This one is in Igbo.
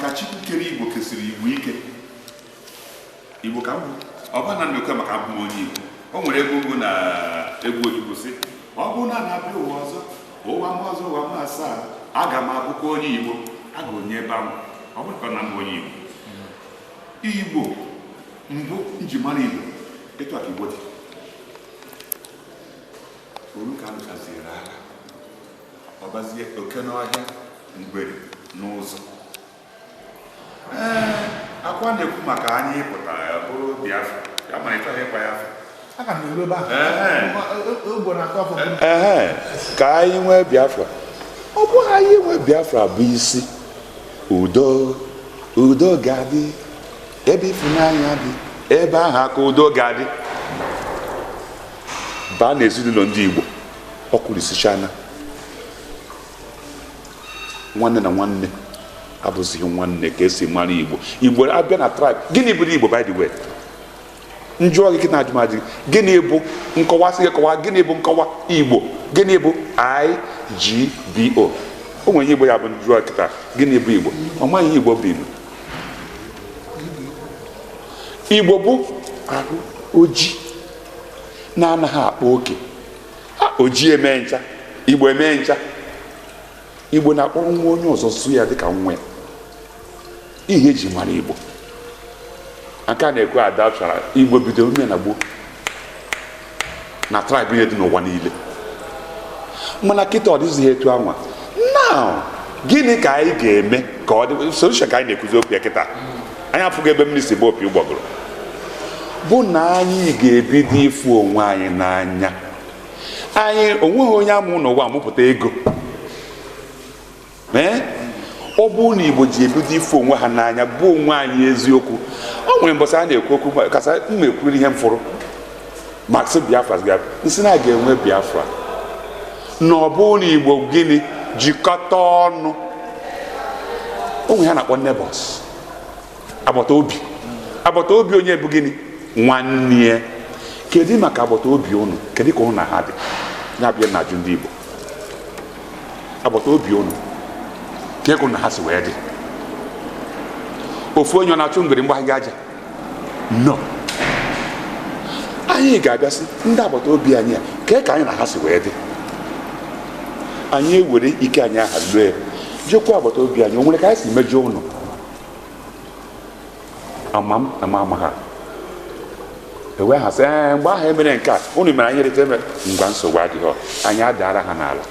maka Chukwu kere Igbo kesịrị Igbo ike. Igbo ka mbụ ọ bụ na mmekọ maka abụ onye Igbo. O nwere egwu na egwu oyibo sị ọ bụ na na-abịa ụwa ọzọ ụwa m ọzọ ụwa m asaa aga m abụkwa onye Igbo aga onye ebe ahụ ọ bụrụ ka na mbụ onye Igbo. Igbo mbụ njimara Igbo etu aka Igbo dị olu ka m gaziri agha ọbazie oke n'ọhịa mgbere n'ụzọ. Akwa na-ekwu maka anyị pụtara bụrụ Biafra ya mana ịchọghị ịkwa ya afọ ka anyị nwee Biafra. Ọ bụ anyị nwee Biafra bụ isi udo udo ga-adị ebe ịfụnanya dị ebe ahụ aka udo ga-adị. Baa n'ezinụlọ ndị Igbo ọ kwurisichana nwanne na nwanne abụzighị nwanne ka esi mara Igbo. Igbo abịa na tribe gịnị bụ Igbo by the way? Njụọ gị na ajụmajụ gịnị bụ nkọwa sị gị kọwa gịnị bụ nkọwa Igbo gịnị bụ IGBO? O nwere Igbo ya bụ njụọ kịta gịnị bụ Igbo ọ maghị Igbo bụ Igbo. Igbo bụ arụ oji na-anaghị akpa oke oji eme ncha Igbo eme ncha. Igbo na-akpọrọ nwa onye ọzọ sụ ya dịka nwa ya ihe eji mara Igbo. Nke a na-ekwe adaptara Igbo bidoro ume na gboo na tribe ihe dị n'ụwa niile mana kịta ọ dịzighị etu anwa. Now gịnị ka anyị ga-eme ka ọ dị solution ka anyị na-ekuzi okwu ya kịta? Anyị afụghị ebe mmiri si bụ opi ụgbọgụrụ bụ na anyị ga-ebido ịfụ onwe anyị n'anya. Anyị onweghị onye amụ n'ụwa amụpụta ego ọ bụ na Igbo ji ebido ịfụ onwe ha n'anya bụ onwe anyị eziokwu. O nwere mbọsị a na-ekwu okwu kasa m ekwuru ihe m fụrụ Max Biafra nsị na ga-enwe Biafra na ọ bụ na Igbo gịnị jikọta ọnụ. O nwere ha na-akpọ neighbors agbata obi onye bụ gịnị nwanne ya. Kedu maka agbata obi unu kedu ka unu na ha dị ya bịa na ajụ ndị Igbo agbata obi unu kekụ na ha si wee dị ofu onye ọ na-achụ ngwere mgbagha aja no. Anyị ga-abịasị ndị agbata obi anyị a kee ka anyị na ha si wee dị. Anyị ewere ike anyị aha lue jekwa agbata obi anyị o nwere ka anyị si mejọ ụnụ amam na mama ha ewe ha sị mgbe ahụ emere nke a unu mere anyị rite eme ngwa nsogbu adịghị anyị adara ha n'ala.